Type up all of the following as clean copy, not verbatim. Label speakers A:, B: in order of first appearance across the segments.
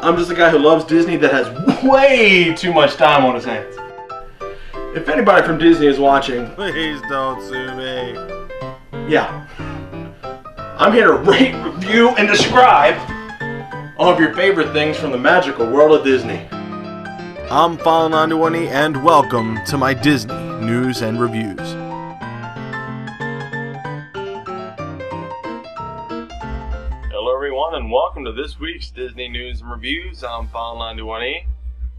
A: I'm just a guy who loves Disney that has way too much time on his hands. If anybody from Disney is watching,
B: please don't sue me.
A: Yeah. I'm here to rate, review, and describe all of your favorite things from the magical world of Disney.
B: I'm File91e and welcome to my Disney news and reviews.
C: Hello everyone and welcome to this week's Disney news and reviews. I'm File91e.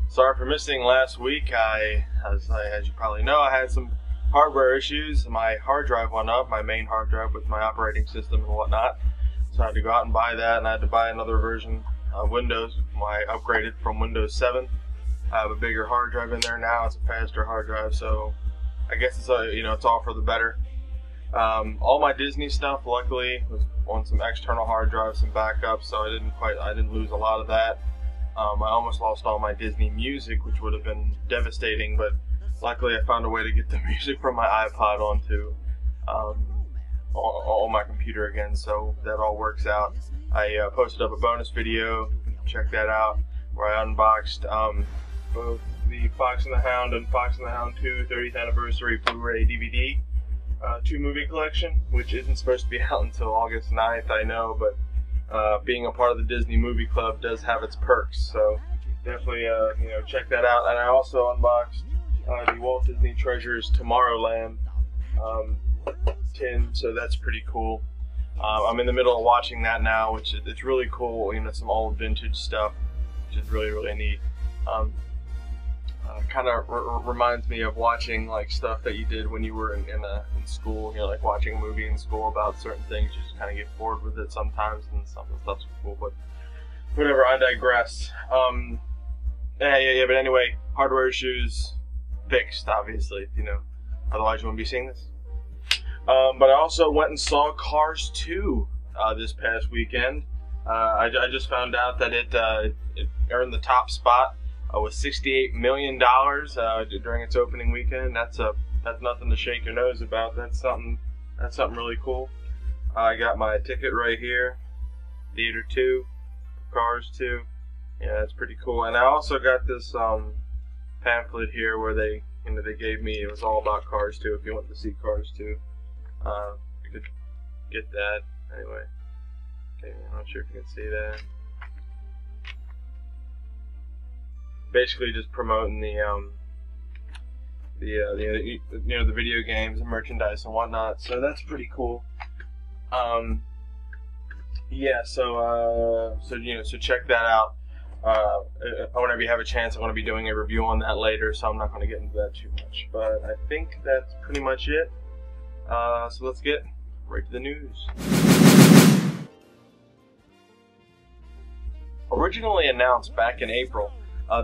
C: Sorry for missing last week. As you probably know, I had some hardware issues. My hard drive went up, my main hard drive with my operating system and whatnot. So I had to go out and buy that, and I had to buy another version of Windows. I upgraded from Windows 7. I have a bigger hard drive in there now. It's a faster hard drive, so I guess it's it's all for the better. All my Disney stuff, luckily, was on some external hard drives, some backups, so I didn't lose a lot of that. I almost lost all my Disney music, which would have been devastating, but luckily I found a way to get the music from my iPod onto on my computer again, so that all works out. I posted up a bonus video, check that out, where I unboxed both the Fox and the Hound and Fox and the Hound 2 30th Anniversary Blu-ray DVD 2-movie collection, which isn't supposed to be out until August 9th, I know, but being a part of the Disney Movie Club does have its perks, so definitely check that out. And I also unboxed the Walt Disney Treasures Tomorrowland tin, so that's pretty cool. I'm in the middle of watching that now, which it's really cool. Some old vintage stuff, which is really neat. Kind of reminds me of watching like stuff that you did when you were in school. Like watching a movie in school about certain things. You just kind of get bored with it sometimes, and some of the stuff's cool. But whatever, I digress. But anyway, hardware issues fixed, obviously. Otherwise you wouldn't be seeing this. But I also went and saw Cars 2 this past weekend. I just found out that it earned the top spot with $68 million during its opening weekend. That's nothing to shake your nose about. That's something really cool. I got my ticket right here, Theater 2, Cars 2. Yeah, that's pretty cool. And I also got this pamphlet here where they gave me. It was all about Cars 2. If you want to see Cars 2, you could get that. Anyway, okay, I'm not sure if you can see that. Basically, just promoting the video games and merchandise and whatnot. So that's pretty cool. Yeah. So check that out. Whenever you have a chance, I'm going to be doing a review on that later, so I'm not going to get into that too much. But I think that's pretty much it. So let's get right to the news. Originally announced back in April,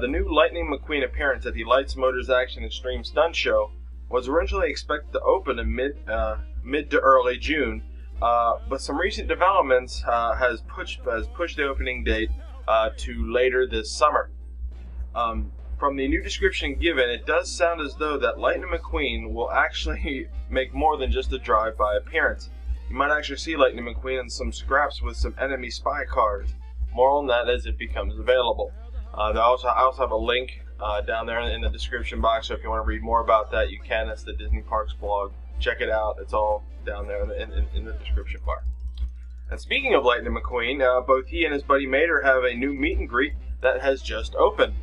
C: the new Lightning McQueen appearance at the Lights, Motors, Action Extreme Stunt Show was originally expected to open in mid to early June, but some recent developments has pushed the opening date to later this summer. From the new description given, it does sound as though that Lightning McQueen will actually make more than just a drive-by appearance. You might actually see Lightning McQueen in some scraps with some enemy spy cars. More on that as it becomes available. I also have a link down there in the description box, so if you want to read more about that, you can. That's the Disney Parks blog. Check it out. It's all down there in the description bar. And speaking of Lightning McQueen, both he and his buddy Mater have a new meet and greet that has just opened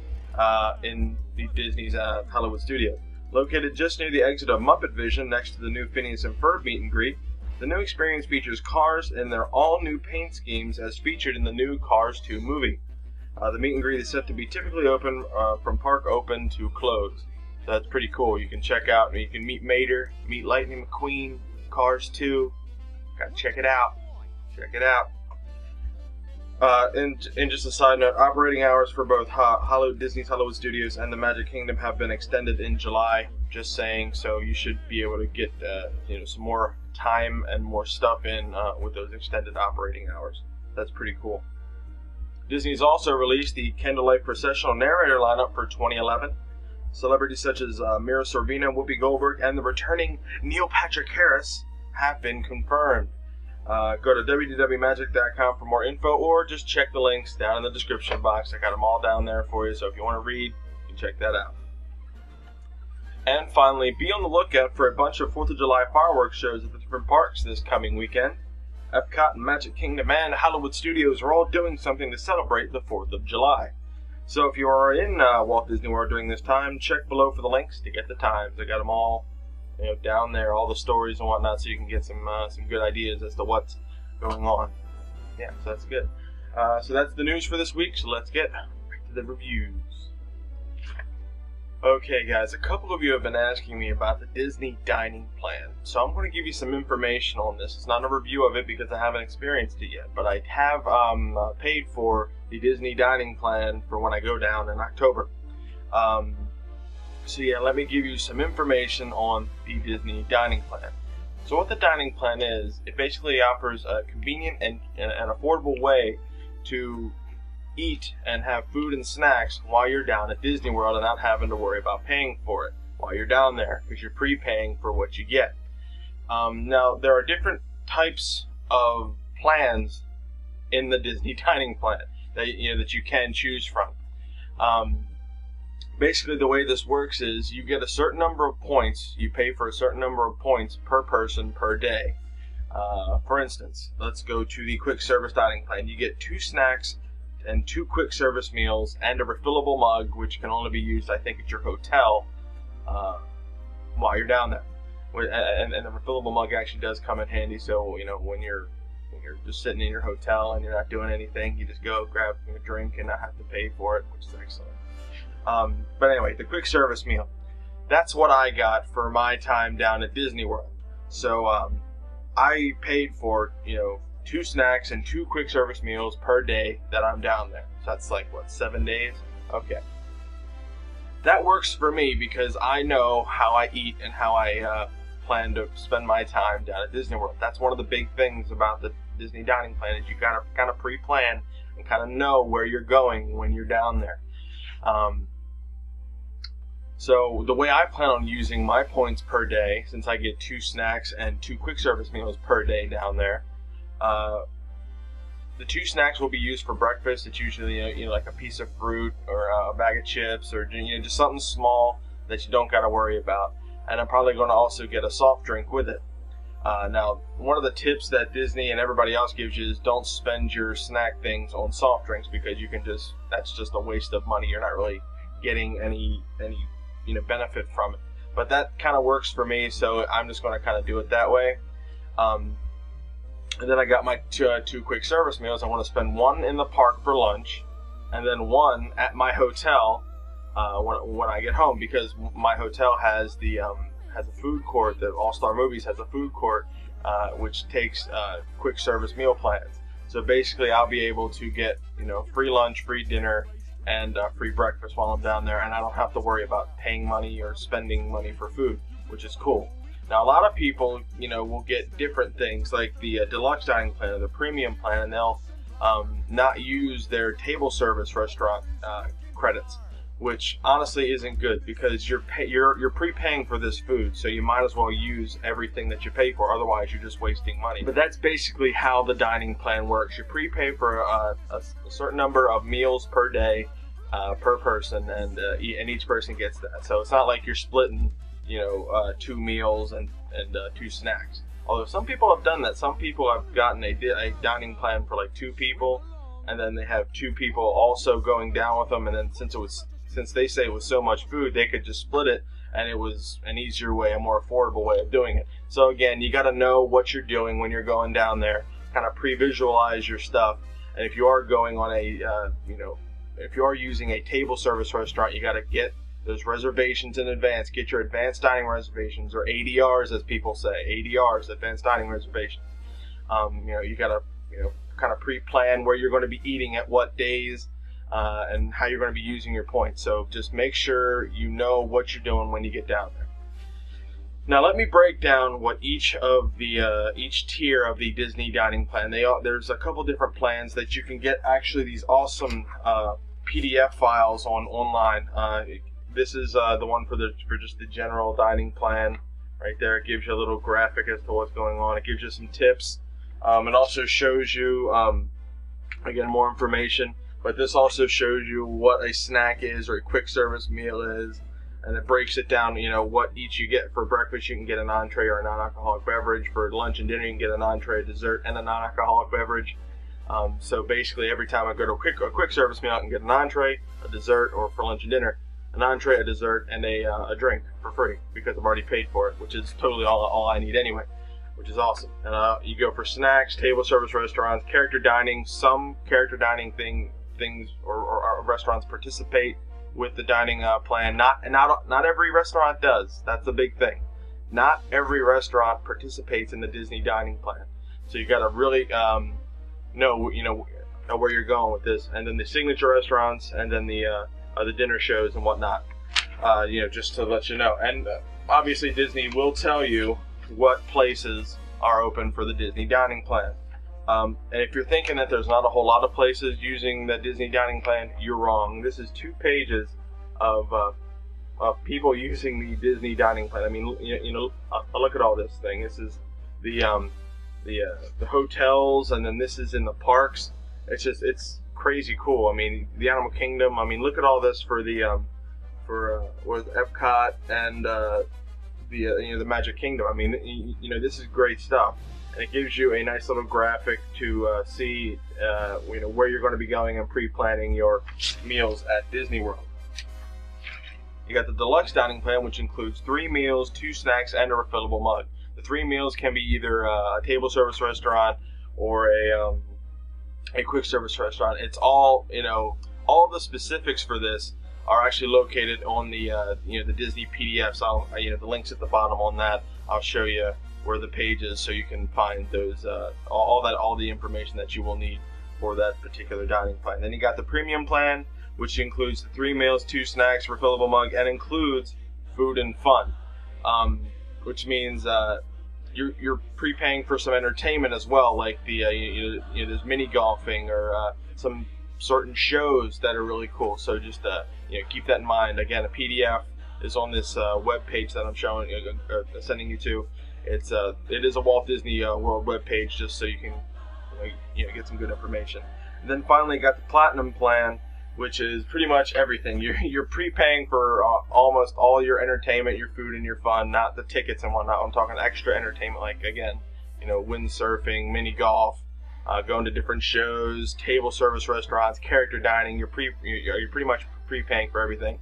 C: in the Disney's Hollywood studio. Located just near the exit of Muppet Vision next to the new Phineas and Ferb meet and greet, the new experience features cars in their all-new paint schemes as featured in the new Cars 2 movie. The meet and greet is set to be typically open from park open to close. So that's pretty cool. You can check out, you can meet Mater, meet Lightning McQueen, Cars 2. Gotta check it out. Check it out. And just a side note, operating hours for both Disney's Hollywood Studios and the Magic Kingdom have been extended in July. Just saying, so you should be able to get some more time and more stuff in with those extended operating hours. That's pretty cool. Disney's also released the Candlelight Processional narrator lineup for 2011. Celebrities such as Mira Sorvino, Whoopi Goldberg, and the returning Neil Patrick Harris have been confirmed. Go to www.magic.com for more info, or just check the links down in the description box. I got them all down there for you, so if you want to read, you can check that out. And finally, be on the lookout for a bunch of 4th of July fireworks shows at the different parks this coming weekend. Epcot and Magic Kingdom and Hollywood Studios are all doing something to celebrate the 4th of July. So if you are in Walt Disney World during this time, check below for the links to get the times. I got them all, down there, all the stories and whatnot, so you can get some good ideas as to what's going on. Yeah, so that's good. So that's the news for this week. So let's get right to the reviews. Okay guys, a couple of you have been asking me about the Disney dining plan, so I'm going to give you some information on this. It's not a review of it because I haven't experienced it yet, but I have paid for the Disney dining plan for when I go down in October. So yeah, let me give you some information on the Disney dining plan. So what the dining plan is, it basically offers a convenient and an affordable way to eat and have food and snacks while you're down at Disney World and not having to worry about paying for it while you're down there, because you're prepaying for what you get. Now there are different types of plans in the Disney dining plan that you can choose from. Basically the way this works is you get a certain number of points, you pay for a certain number of points per person per day. For instance, let's go to the quick service dining plan. You get 2 snacks and 2 quick service meals and a refillable mug, which can only be used, I think, at your hotel while you're down there. And the refillable mug actually does come in handy. So when you're just sitting in your hotel and you're not doing anything, you just go grab a drink and not have to pay for it, which is excellent. But anyway, the quick service meal, that's what I got for my time down at Disney World. So I paid for 2 snacks and 2 quick service meals per day that I'm down there. So that's like, what, 7 days? Okay. That works for me because I know how I eat and how I plan to spend my time down at Disney World. That's one of the big things about the Disney dining plan, is you gotta kind of pre-plan and kind of know where you're going when you're down there. So the way I plan on using my points per day, since I get 2 snacks and 2 quick service meals per day down there, the 2 snacks will be used for breakfast. It's usually like a piece of fruit or a bag of chips, or just something small that you don't got to worry about. And I'm probably going to also get a soft drink with it. Now, one of the tips that Disney and everybody else gives you is don't spend your snack things on soft drinks, because that's just a waste of money. You're not really getting any benefit from it. But that kind of works for me, so I'm just going to kind of do it that way. And then I got my 2 quick service meals. I want to spend 1 in the park for lunch, and then 1 at my hotel when I get home, because my hotel has has a food court. The All-Star Movies has a food court which takes quick service meal plans. So basically, I'll be able to get free lunch, free dinner, and free breakfast while I'm down there, and I don't have to worry about paying money or spending money for food, which is cool. Now, a lot of people, will get different things like the deluxe dining plan or the premium plan, and they'll not use their table service restaurant credits, which honestly isn't good, because you're prepaying for this food, so you might as well use everything that you pay for. Otherwise, you're just wasting money. But that's basically how the dining plan works. You prepay for a certain number of meals per day per person, and each person gets that. So it's not like you're splitting 2 meals and 2 snacks. Although some people have done that. Some people have gotten a dining plan for like 2 people, and then they have 2 people also going down with them, and then since they say it was so much food, they could just split it, and it was an easier way, a more affordable way of doing it. So again, you got to know what you're doing when you're going down there, kind of pre-visualize your stuff, and if you are going on if you are using a table service restaurant, you got to get those reservations in advance. Get your advanced dining reservations, or ADRs as people say, ADRs, advanced dining reservations. You got to kind of pre-plan where you're going to be eating at what days, and how you're going to be using your points. So just make sure you know what you're doing when you get down there. Now let me break down what each tier of the Disney dining plan. There's a couple different plans that you can get. Actually, these awesome PDF files online. This is the one for just the general dining plan. Right there, it gives you a little graphic as to what's going on. It gives you some tips It also shows you, again, more information, but this also shows you what a snack is or a quick service meal is, and it breaks it down, you know, what each you get. For breakfast, you can get an entree or a non-alcoholic beverage. For lunch and dinner, you can get an entree, a dessert, and a non-alcoholic beverage. So basically, every time I go to a quick service meal, I can get an entree, a dessert, or for lunch and dinner, an entree, a dessert, and a drink for free because I've already paid for it, which is totally all I need anyway, which is awesome. And you go for snacks, table service restaurants, character dining. Some character dining things or restaurants participate with the dining plan. Not every restaurant does. That's the big thing. Not every restaurant participates in the Disney dining plan. So you got to really know where you're going with this. And then the signature restaurants, and then the dinner shows and whatnot. Just to let you know. And obviously Disney will tell you what places are open for the Disney dining plan. And if you're thinking that there's not a whole lot of places using the Disney dining plan, you're wrong. This is 2 pages of people using the Disney dining plan. I mean, look at all this thing. This is the hotels, and then this is in the parks. It's crazy cool. I mean, the Animal Kingdom. I mean, look at all this for the with Epcot and the Magic Kingdom. I mean, this is great stuff. And it gives you a nice little graphic to see, where you're going to be going and pre-planning your meals at Disney World. You got the deluxe dining plan, which includes 3 meals, 2 snacks, and a refillable mug. The 3 meals can be either a table service restaurant or a quick service restaurant. It's all, all the specifics for this are actually located on the the Disney PDFs. The links at the bottom on that. I'll show you where the page is, so you can find those all the information that you will need for that particular dining plan. Then you got the premium plan, which includes the 3 meals, 2 snacks, refillable mug, and includes food and fun, which means you're prepaying for some entertainment as well, like there's mini golfing or some certain shows that are really cool. So just keep that in mind. Again, a PDF is on this web page that I'm sending you to. It is a Walt Disney World web page, just so you can get some good information. And then finally, got the Platinum plan, which is pretty much everything. You're prepaying for almost all your entertainment, your food, and your fun, not the tickets and whatnot. I'm talking extra entertainment, like again, windsurfing, mini golf, going to different shows, table service restaurants, character dining. You're pretty much prepaying for everything.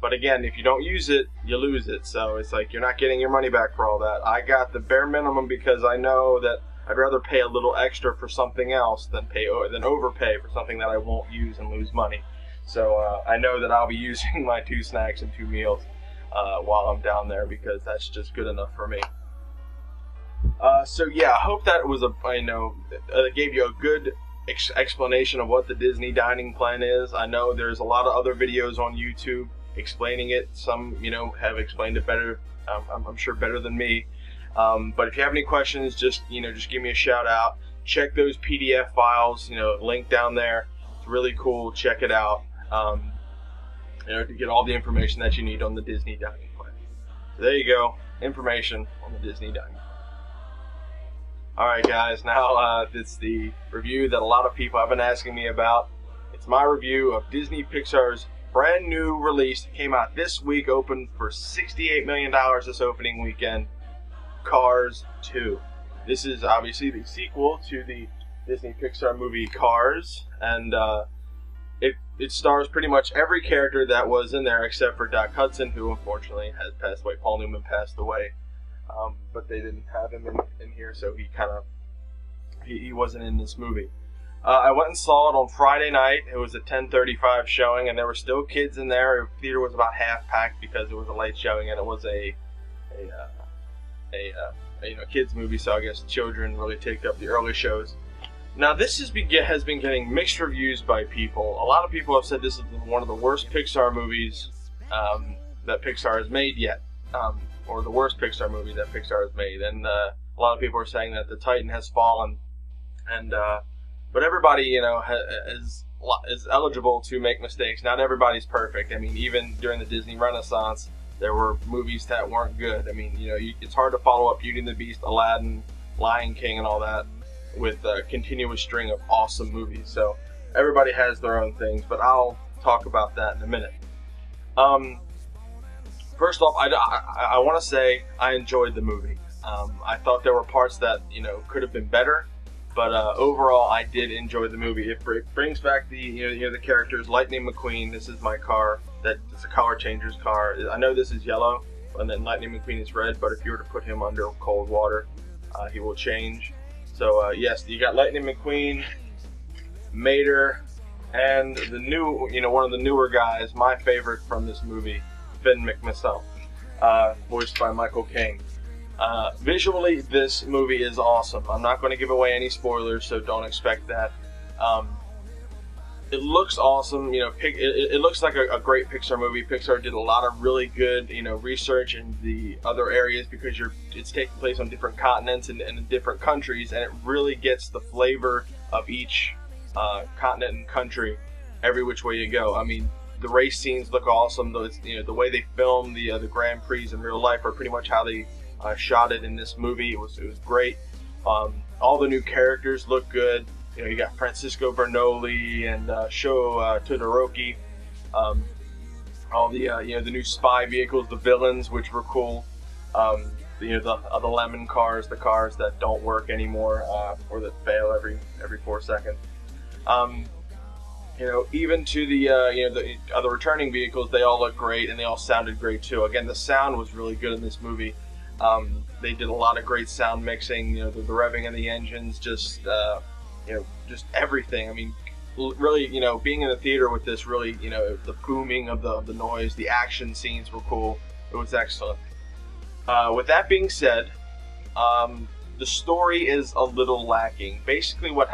C: But again, if you don't use it, you lose it. So it's like you're not getting your money back for all that. I got the bare minimum because I know that I'd rather pay a little extra for something else than overpay for something that I won't use and lose money. So I know that I'll be using my 2 snacks and 2 meals while I'm down there, because that's just good enough for me. So yeah, I hope that was gave you a good explanation of what the Disney dining plan is. I know there's a lot of other videos on YouTube explaining it. Some have explained it better, I'm sure better than me. But if you have any questions, just give me a shout out. Check those PDF files, link down there. It's really cool. Check it out. To get all the information that you need on the Disney dining plan. So there you go, information on the Disney dining plan. Alright guys, now it's the review that a lot of people have been asking me about. It's my review of Disney Pixar's brand new release. It came out this week, opened for $68 million this opening weekend, Cars 2. This is obviously the sequel to the Disney Pixar movie Cars, and it stars pretty much every character that was in there except for Doc Hudson, who unfortunately has passed away. Paul Newman passed away, but they didn't have him in here, so he wasn't in this movie. I went and saw it on Friday night. It was a 10:35 showing, and there were still kids in there. The theater was about half packed because it was a late showing, and it was a kids movie, so I guess children really take up the early shows. Now this has been getting mixed reviews by people. A lot of people have said this is one of the worst Pixar movies that Pixar has made yet, or the worst Pixar movie that Pixar has made. And a lot of people are saying that the Titan has fallen, and but everybody is eligible to make mistakes. Not everybody's perfect. I mean, even during the Disney Renaissance, there were movies that weren't good. I mean, it's hard to follow up Beauty and the Beast, Aladdin, Lion King, and all that with a continuous string of awesome movies. So everybody has their own things, but I'll talk about that in a minute. First off, I want to say I enjoyed the movie. I thought there were parts that could have been better, but overall I did enjoy the movie. It brings back the the characters. Lightning McQueen. This is my car. It's a color changer's car. I know this is yellow, and then Lightning McQueen is red. But if you were to put him under cold water, he will change. So yes, you got Lightning McQueen, Mater, and the new, one of the newer guys, my favorite from this movie, Finn McMissile, voiced by Michael Caine. Visually, this movie is awesome. I'm not going to give away any spoilers, so don't expect that. It looks awesome. It looks like a great Pixar movie. Pixar did a lot of really good, research in the other areas, because it's taking place on different continents and in different countries, and it really gets the flavor of each continent and country every which way you go. I mean, the race scenes look awesome. The way they film the Grand Prix in real life are pretty much how they shot it in this movie. It was great. All the new characters look good. You got Francisco Bernoulli and Sho Todoroki. All the the new spy vehicles, the villains, which were cool. The lemon cars, the cars that don't work anymore, or that fail every 4 seconds. Even to the other returning vehicles, they all look great, and they all sounded great too. Again, the sound was really good in this movie. They did a lot of great sound mixing. The revving of the engines, just everything. I mean, really, being in the theater with this, really, the booming of the noise, the action scenes were cool. It was excellent. With that being said, the story is a little lacking. Basically, what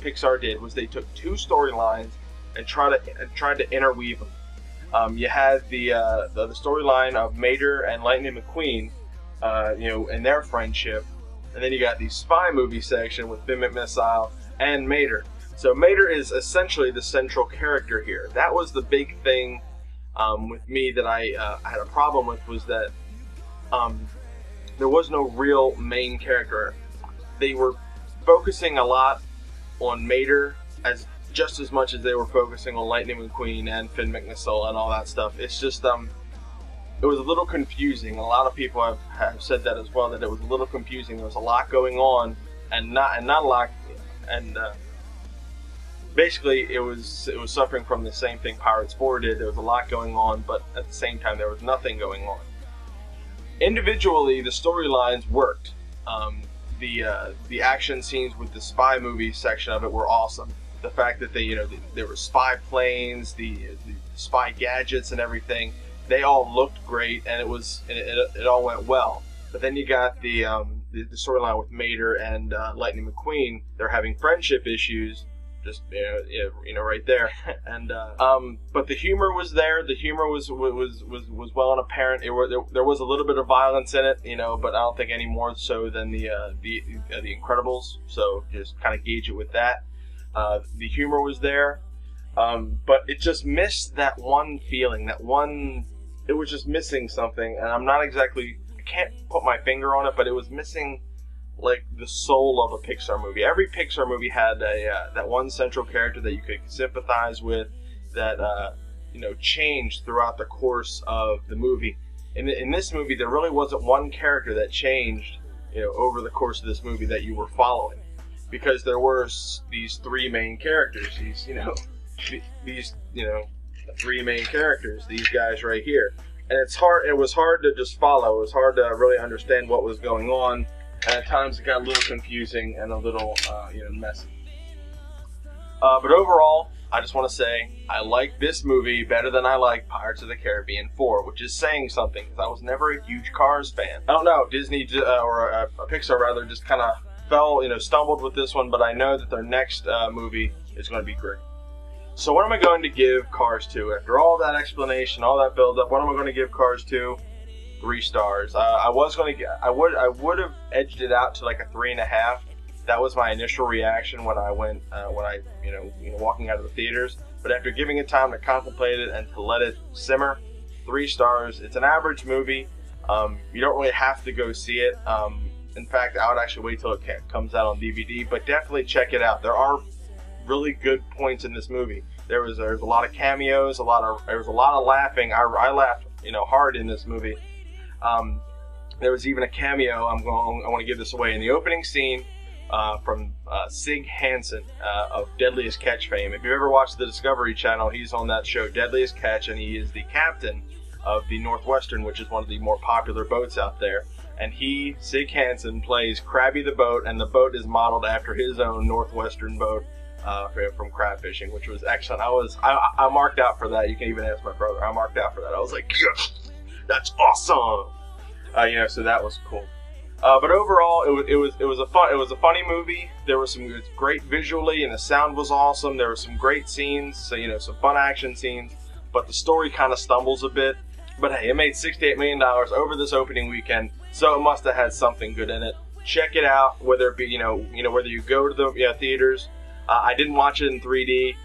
C: Pixar did was they took two storylines and tried to interweave them. You had the storyline of Mater and Lightning McQueen, and their friendship, and then you got the spy movie section with Finn McMissile and Mater. So Mater is essentially the central character here. That was the big thing with me that I had a problem with, was that there was no real main character. They were focusing a lot on Mater just as much as they were focusing on Lightning McQueen and Finn McMissile and all that stuff. It's just it was a little confusing. A lot of people have said that as well, that it was a little confusing. There was a lot going on, and not a lot, and basically it was suffering from the same thing Pirates 4 did. There was a lot going on, but at the same time there was nothing going on. Individually, the storylines worked. The action scenes with the spy movie section of it were awesome. The fact that there were spy planes, the spy gadgets and everything, they all looked great, and it all went well. But then you got the storyline with Mater and Lightning McQueen. They're having friendship issues, just right there. And but the humor was there. The humor was well and apparent. There was a little bit of violence in it, but I don't think any more so than the Incredibles. So just kind of gauge it with that. The humor was there, but it just missed that one feeling. It was just missing something, and I can't put my finger on it, but it was missing like the soul of a Pixar movie. Every Pixar movie had that one central character that you could sympathize with, that changed throughout the course of the movie. In this movie, there really wasn't one character that changed over the course of this movie that you were following, because there were these three main characters. These three main characters, these guys right here, and it was hard to just follow. It was hard to really understand what was going on, and at times it got a little confusing and a little messy. But overall, I just want to say I like this movie better than I like Pirates of the Caribbean 4, which is saying something, because I was never a huge Cars fan. I don't know, Disney or Pixar rather just kind of stumbled with this one, but I know that their next movie is going to be great. So what am I going to give Cars 2? After all that explanation, all that build-up, what am I going to give Cars 2? 3 stars. I would have edged it out to like a 3.5. That was my initial reaction when I walking out of the theaters. But after giving it time to contemplate it and to let it simmer, 3 stars. It's an average movie. You don't really have to go see it. In fact, I would actually wait till it comes out on DVD, but definitely check it out. There are really good points in this movie. There's a lot of cameos, there was a lot of laughing. I laughed, hard in this movie. There was even a cameo. I want to give this away in the opening scene from Sig Hansen of Deadliest Catch fame. If you've ever watched the Discovery Channel, he's on that show, Deadliest Catch, and he is the captain of the Northwestern, which is one of the more popular boats out there. And Sig Hansen, plays Krabby the boat, and the boat is modeled after his own Northwestern boat from crab fishing, which was excellent. I marked out for that. You can even ask my brother. I marked out for that. I was like, yes, that's awesome. So that was cool. But overall, it was a funny movie. There was it was great visually, and the sound was awesome. There were some great scenes, so some fun action scenes. But the story kind of stumbles a bit. But hey, it made $68 million over this opening weekend, so it must have had something good in it. Check it out, whether it be whether you go to the theaters. I didn't watch it in 3D,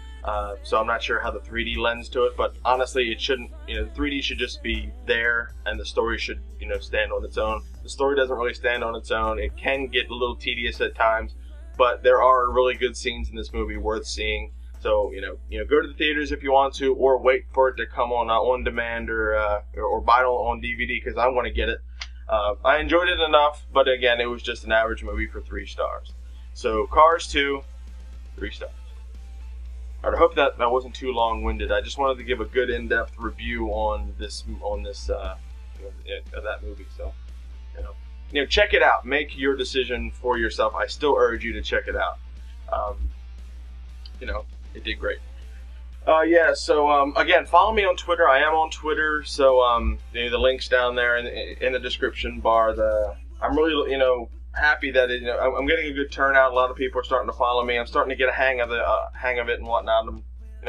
C: so I'm not sure how the 3D lends to it. But honestly, it shouldn't. The 3D should just be there, and the story should stand on its own. The story doesn't really stand on its own. It can get a little tedious at times, but there are really good scenes in this movie worth seeing. So go to the theaters if you want to, or wait for it to come on demand or buy it on DVD, because I want to get it. I enjoyed it enough, but again, it was just an average movie for 3 stars. So Cars 2, 3 stars. I hope that wasn't too long-winded. I just wanted to give a good in-depth review on that movie. So check it out. Make your decision for yourself. I still urge you to check it out. It did great. So again, follow me on Twitter. I am on Twitter, so the link's down there in the description bar. I'm really happy that I'm getting a good turnout. A lot of people are starting to follow me. I'm starting to get a hang of it and whatnot.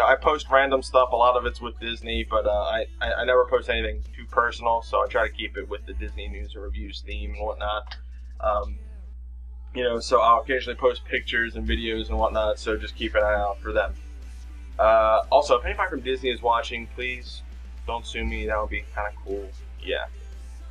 C: I post random stuff. A lot of it's with Disney, but I never post anything too personal, so I try to keep it with the Disney news and reviews theme and whatnot. So I'll occasionally post pictures and videos and whatnot, so just keep an eye out for them. Also, if anybody from Disney is watching, please don't sue me. That would be kind of cool. Yeah,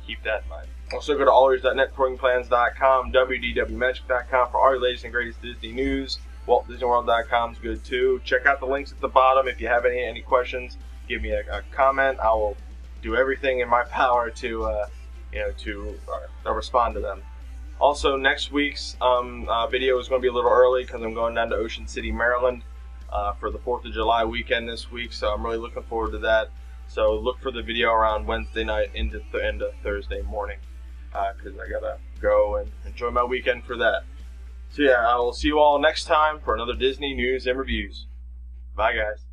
C: keep that in mind. Also, go to allears.net, touringplans.com, wdwmagic.com for all your latest and greatest Disney news. WaltDisneyWorld.com is good too. Check out the links at the bottom. If you have any questions, give me a comment. I will do everything in my power to respond to them. Also, next week's video is going to be a little early because I'm going down to Ocean City, Maryland for the 4th of July weekend this week, so I'm really looking forward to that. So look for the video around Wednesday night into Thursday morning because I got to go and enjoy my weekend for that. So yeah, I will see you all next time for another Disney news and reviews. Bye, guys.